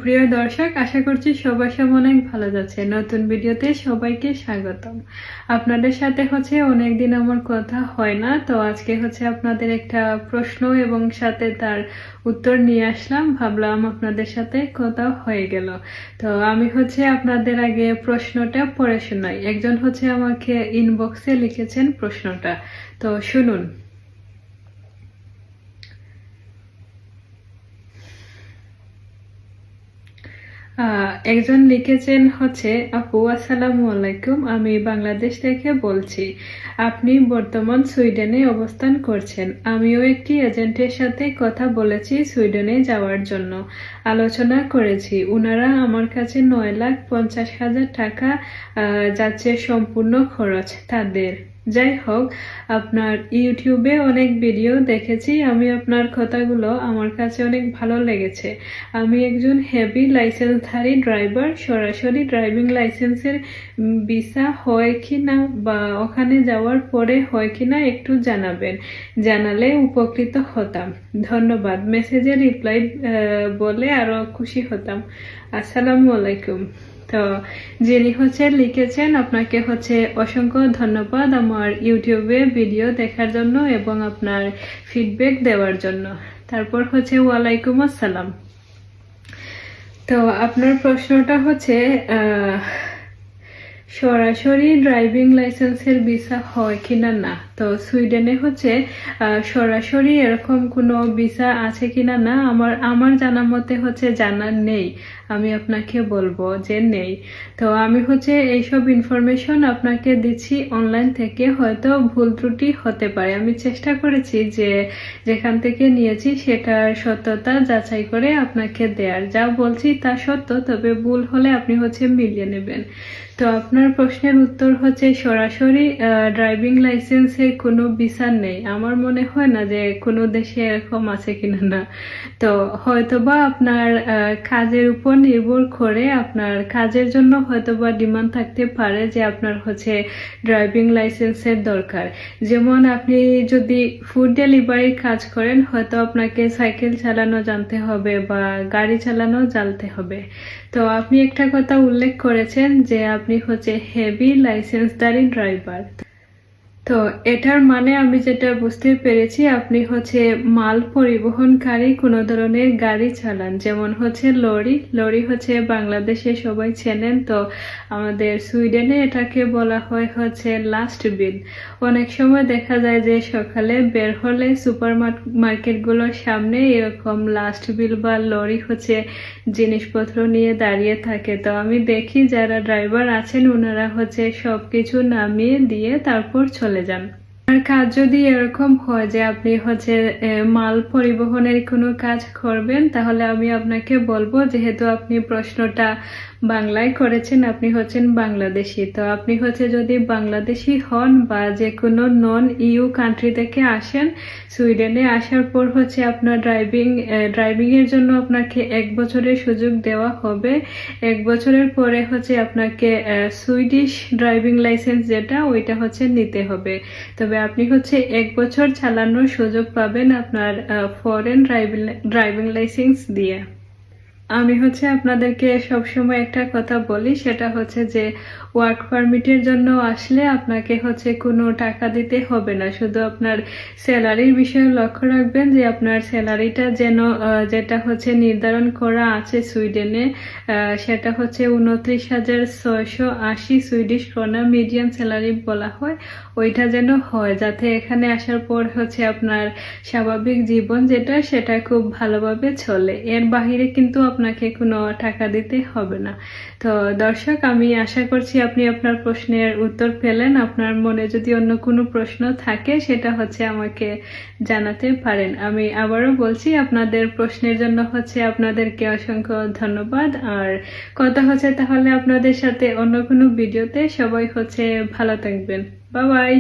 সুপ্রিয় দর্শক, আশা করছি সবার সব অনেক ভালো যাচ্ছে। নতুন ভিডিওতে সবাইকে স্বাগতম। আপনাদের সাথে অনেকদিন আমার কথা হয় না, তো আজকে আপনাদের একটা প্রশ্ন এবং সাথে তার উত্তর নিয়ে আসলাম। ভাবলাম আপনাদের সাথে কথা হয়ে গেল। তো আমি আপনাদের আগে প্রশ্নটা পড়ে শোনাই। একজন আমাকে ইনবক্সে লিখেছেন প্রশ্নটা, তো শুনুন। একজন লিখেছেন আপু আসসালামু আলাইকুম, আমি বাংলাদেশ থেকে বলছি। আপনি বর্তমান সুইডেনে অবস্থান করছেন। আমিও একটি এজেন্টের সাথে কথা বলেছি সুইডেনে যাওয়ার জন্য। আলোচনা করেছি, উনারা আমার কাছে 9,50,000 টাকা যাচ্ছে সম্পূর্ণ খরচ তাদের। যাই হোক, আপনার ইউটিউবে অনেক ভিডিও দেখেছি, আমি আপনার কথাগুলো আমার কাছে অনেক ভালো লেগেছে। আমি একজন হেভি লাইসেন্সধারী ড্রাইভার। সরাসরি ড্রাইভিং লাইসেন্সের ভিসা হয় কি না বা ওখানে যাওয়ার পরে হয় কি না একটু জানাবেন, জানালে উপকৃত হতাম। ধন্যবাদ। মেসেজে রিপ্লাই বলে আরো খুশি হতাম। আসসালামু আলাইকুম। তো যিনি লিখেছেন, আপনাকে অসংখ্য ধন্যবাদ আমার ইউটিউবে ভিডিও দেখার জন্য এবং আপনার ফিডব্যাক দেওয়ার জন্য। তারপর ওয়ালাইকুম আসসালাম। তো আপনার প্রশ্নটা সরাসরি ড্রাইভিং লাইসেন্সের ভিসা হয় কিনা না। তো সুইডেনে সরাসরি এরকম কোনো ভিসা আছে কিনা না, আমার জানা মতে জানা নেই। আমি আপনাকে বলবো যে নেই। তো আমি এইসব ইনফরমেশন আপনাকে দিচ্ছি অনলাইন থেকে, হয়তো ভুল ত্রুটি হতে পারে। আমি চেষ্টা করেছি যে যেখান থেকে নিয়েছি সেটার সত্যতা যাচাই করে আপনাকে দেয়ার। যা বলছি তা সত্য, তবে ভুল হলে আপনি মিলিয়ে নেবেন। তো আপনার প্রশ্নের উত্তর সরাসরি ড্রাইভিং লাইসেন্সে কোনো ভিসা নেই। আমার মনে হয় না যে কোনো দেশে এরকম আছে কিনা না। তো হয়তোবা আপনার কাজের উপর নির্ভর করে, আপনার কাজের জন্য হয়তোবা ডিমান্ড থাকতে পারে যে আপনার ড্রাইভিং লাইসেন্সের দরকার। যেমন আপনি যদি ফুড ডেলিভারির কাজ করেন, হয়তো আপনাকে সাইকেল চালানো জানতে হবে বা গাড়ি চালানো জানতে হবে। তো আপনি একটা কথা উল্লেখ করেছেন যে আপনি হেভি লাইসেন্সধারী ড্রাইভার। তো এটার মানে আমি যেটা বুঝতে পেরেছি, আপনি মাল পরিবহনকারী কোনো ধরনের গাড়ি চালান, যেমন লরি। লরি বাংলাদেশে সবাই চেনেন, তো আমাদের সুইডেনে এটাকে বলা হয় লাস্ট বিল। অনেক সময় দেখা যায় যে সকালে বের হলে সুপার মার্কেটগুলোর সামনে এরকম লাস্ট বিল বা লরি জিনিসপত্র নিয়ে দাঁড়িয়ে থাকে। তো আমি দেখি যারা ড্রাইভার আছেন ওনারা সবকিছু নামিয়ে দিয়ে তারপর চলে যান। আর কাজ যদি এরকম হয় যে আপনি মাল পরিবহনের কোনো কাজ করবেন, তাহলে আমি আপনাকে বলবো, যেহেতু আপনি প্রশ্নটা বাংলায় করেছেন, আপনি বাংলাদেশি। তো আপনি যদি বাংলাদেশি হন বা যে কোনো নন ইউ কান্ট্রি থেকে আসেন, সুইডেনে আসার পর আপনার ড্রাইভিং এর জন্য আপনাকে 1 বছরের সুযোগ দেওয়া হবে। 1 বছরের পরে আপনাকে সুইডিশ ড্রাইভিং লাইসেন্স যেটা ওইটা নিতে হবে। তবে আপনি 1 বছর চালানোর সুযোগ পাবেন আপনার ফরেন ড্রাইভিং লাইসেন্স দিয়ে। আমি আপনাদেরকে সবসময় একটা কথা বলি, সেটা যে ওয়ার্ক পারমিটের জন্য আসলে আপনাকে কোনো টাকা দিতে হবে না। শুধু আপনার স্যালারির বিষয়ে লক্ষ্য রাখবেন যে আপনার স্যালারিটা যেন যেটা নির্ধারণ করা আছে সুইডেনে, সেটা 29,680 সুইডিশ ক্রোনা, মিডিয়াম স্যালারি বলা হয়। ওইটা যেন হয়, যাতে এখানে আসার পর আপনার স্বাভাবিক জীবন যেটা সেটা খুব ভালোভাবে চলে। এর বাহিরে কিন্তু আপনাকে কোনো টাকা দিতে হবে না। তো দর্শক, আমি আশা করছি আপনি আপনার প্রশ্নের উত্তর পেলেন। আপনার মনে যদি অন্য কোনো প্রশ্ন থাকে সেটা আমাকে জানাতে পারেন। আমি আবারও বলছি, আপনাদের প্রশ্নের জন্য আপনাদেরকে অসংখ্য ধন্যবাদ। আর কথা তাহলে আপনাদের সাথে অন্য কোনো ভিডিওতে। সবাই ভালো থাকবেন। Bye bye.